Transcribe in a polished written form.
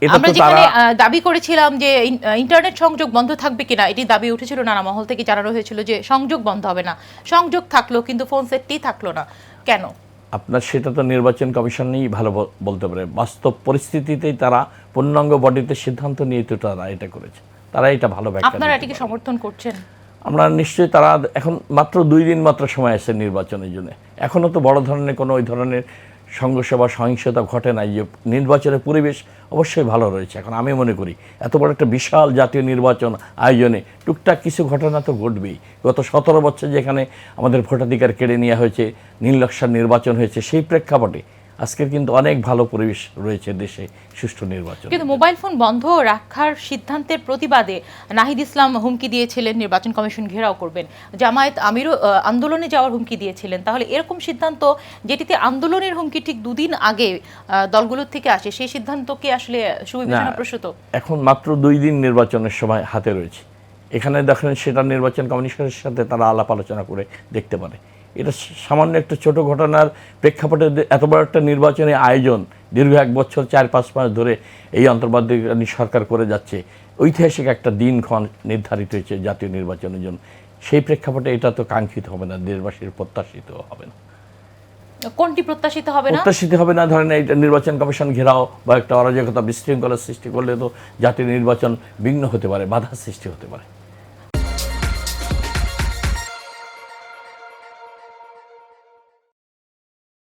আমরা যেখানে দাবি করেছিলাম যে ইন্টারনেট সংযোগ বন্ধ থাকবে কিনা, এটি দাবি উঠেছিল নানা মহল থেকে, জানানো হয়েছিল যে সংযোগ বন্ধ হবে না, সংযোগ থাকলো কিন্তু ফোন সেটটি থাকলো না, কেন? আপনার সেটা তো নির্বাচন কমিশনই ভালো বলতে পারে। বাস্তব পরিস্থিতিতেই তারা পূর্ণাঙ্গ বডিতে সিদ্ধান্ত নিয়ে তো তারা এটা করেছে, তারা এটা ভালো ব্যাখ্যা। আপনারা এটিকে সমর্থন করছেন? আমরা নিশ্চয়ই, তারা এখন মাত্র 2 দিন মাত্র সময় আছে নির্বাচনের জন্য, এখনও তো বড় ধরনের কোনো ওই ধরনের সংঘর্ষ বা সহিংসতা ঘটে নাই। যে নির্বাচনের পরিবেশ অবশ্যই ভালো রয়েছে। এখন আমি মনে করি এত বড় একটা বিশাল জাতীয় নির্বাচন আয়োজনে টুকটাক কিছু ঘটনা তো ঘটবেই। গত 17 বছর যেখানে আমাদের ভোটাধিকার কেড়ে নেওয়া হয়েছে, নির্লজ্জার নির্বাচন হয়েছে, সেই প্রেক্ষাপটে আজকের কিন্তু অনেক ভালো পরিবেশ রয়েছে দেশে সুষ্ঠু নির্বাচন। কিন্তু মোবাইল ফোন বন্ধ রাখার সিদ্ধান্তের প্রতিবাদে নাহিদ ইসলাম হুমকি দিয়েছিলেন নির্বাচন কমিশন ঘেরাও করবেন। জামায়াত আমিরও আন্দোলনে যাওয়ার হুমকি দিয়েছিলেন। তাহলে এরকম সিদ্ধান্ত, যেটিতে আন্দোলনের হুমকি ঠিক 2 দিন আগে দলগুলোর থেকে আসে, সেই সিদ্ধান্ত কি আসলে সুবিবেচনাপ্রসূত? এখন মাত্র 2 দিন নির্বাচনের সময় হাতে রয়েছে, এখানে দেখেন সেটা নির্বাচন কমিশনের সাথে তারা আলাপ আলোচনা করে দেখতে পারে। এটা সামান্য একটা ছোট ঘটনার প্রেক্ষাপটে এত বড় একটা নির্বাচনের আয়োজন দীর্ঘ 1 বছর 4-5 মাস ধরে এই অন্তর্বর্তীকালীন সরকার করে যাচ্ছে, ঐতিহাসিক একটা দিনক্ষণ নির্ধারিত হয়েছে জাতীয় নির্বাচনের জন্য। সেই প্রেক্ষাপটে এটা তো কাঙ্ক্ষিত হবে না, দেশবাসীর প্রত্যাশিত হবে না। কোনটি প্রত্যাশিত হবে না? প্রত্যাশিত হবে না, ধরেন এই নির্বাচন কমিশন ঘেরাও বা একটা অরাজকতা বিশৃঙ্খলা সৃষ্টি করলে তো জাতীয় নির্বাচন বিঘ্ন হতে পারে, বাধা সৃষ্টি হতে পারে।